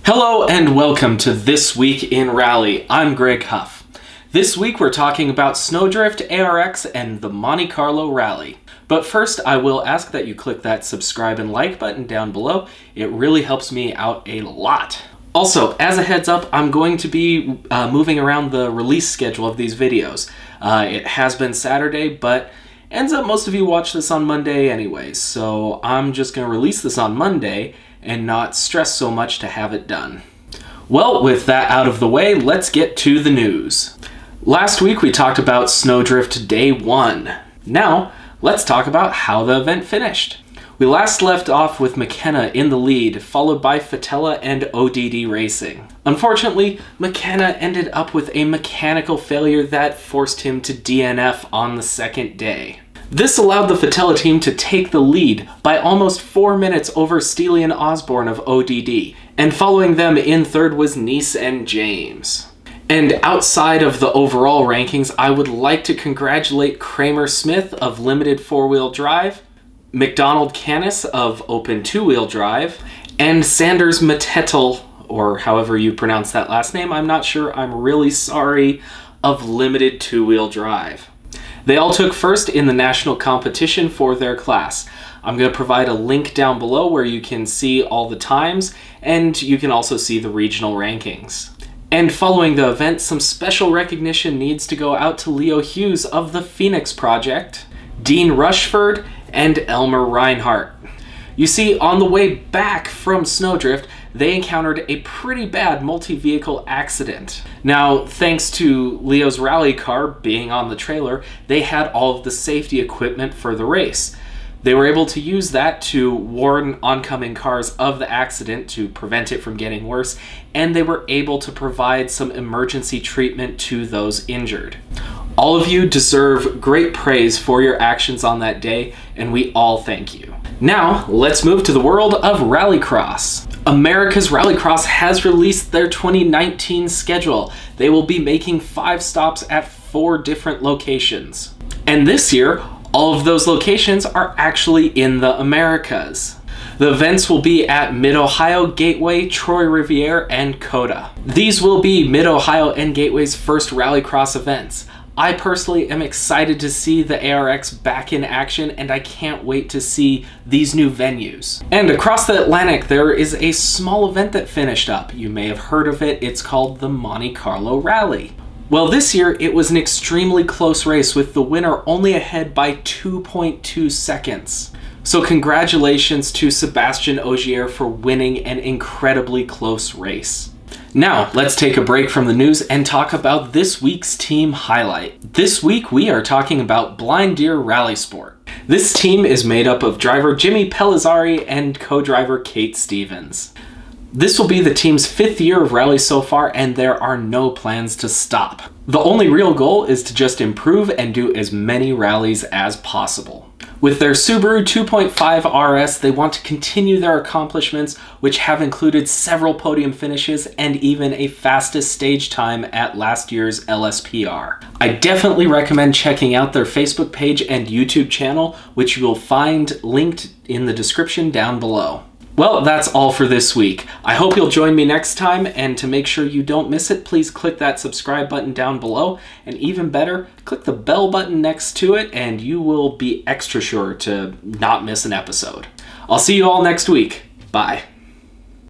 Hello and welcome to This Week in Rally. I'm Greg Huff. This week we're talking about Snowdrift, ARX, and the Monte Carlo Rally. But first I will ask that you click that subscribe and like button down below. It really helps me out a lot. Also, as a heads up, I'm going to be moving around the release schedule of these videos. It has been Saturday, but ends up most of you watch this on Monday anyways, so I'm just going to release this on Monday and not stress so much to have it done. Well, with that out of the way, let's get to the news. Last week we talked about Snowdrift Day 1. Now, let's talk about how the event finished. We last left off with McKenna in the lead, followed by Fatella and ODD Racing. Unfortunately, McKenna ended up with a mechanical failure that forced him to DNF on the second day. This allowed the Fatella team to take the lead by almost 4 minutes over Steely and Osborne of ODD, and following them in third was Nice and James. And outside of the overall rankings, I would like to congratulate Kramer Smith of Limited 4-Wheel Drive, McDonald Canis of Open 2-Wheel Drive, and Sanders Matetel, or however you pronounce that last name, I'm not sure, I'm really sorry, of Limited 2-Wheel Drive. They all took first in the national competition for their class. I'm going to provide a link down below where you can see all the times, and you can also see the regional rankings. And following the event, some special recognition needs to go out to Leo Hughes of the Phoenix Project, Dean Rushford, and Elmer Reinhardt. You see, on the way back from Snowdrift, they encountered a pretty bad multi-vehicle accident. Now, thanks to Leo's rally car being on the trailer, they had all of the safety equipment for the race. They were able to use that to warn oncoming cars of the accident to prevent it from getting worse, and they were able to provide some emergency treatment to those injured. All of you deserve great praise for your actions on that day, and we all thank you. Now, let's move to the world of Rallycross. America's Rallycross has released their 2019 schedule. They will be making 5 stops at 4 different locations. And this year, all of those locations are actually in the Americas. The events will be at Mid-Ohio, Gateway, Troy Riviere, and Coda. These will be Mid-Ohio and Gateway's first Rallycross events. I personally am excited to see the ARX back in action, and I can't wait to see these new venues. And across the Atlantic, there is a small event that finished up. You may have heard of it. It's called the Monte Carlo Rally. Well, this year it was an extremely close race with the winner only ahead by 2.2 seconds. So congratulations to Sebastian Ogier for winning an incredibly close race. Now, let's take a break from the news and talk about this week's team highlight. This week, we are talking about Blind Deer Rallysport. This team is made up of driver Jimmy Pellizzari and co-driver Kate Stevens. This will be the team's 5th year of rally so far, and there are no plans to stop. The only real goal is to just improve and do as many rallies as possible. With their Subaru 2.5 RS, they want to continue their accomplishments, which have included several podium finishes and even a fastest stage time at last year's LSPR. I definitely recommend checking out their Facebook page and YouTube channel, which you will find linked in the description down below. Well, that's all for this week. I hope you'll join me next time, and to make sure you don't miss it, please click that subscribe button down below, and even better, click the bell button next to it, and you will be extra sure to not miss an episode. I'll see you all next week. Bye.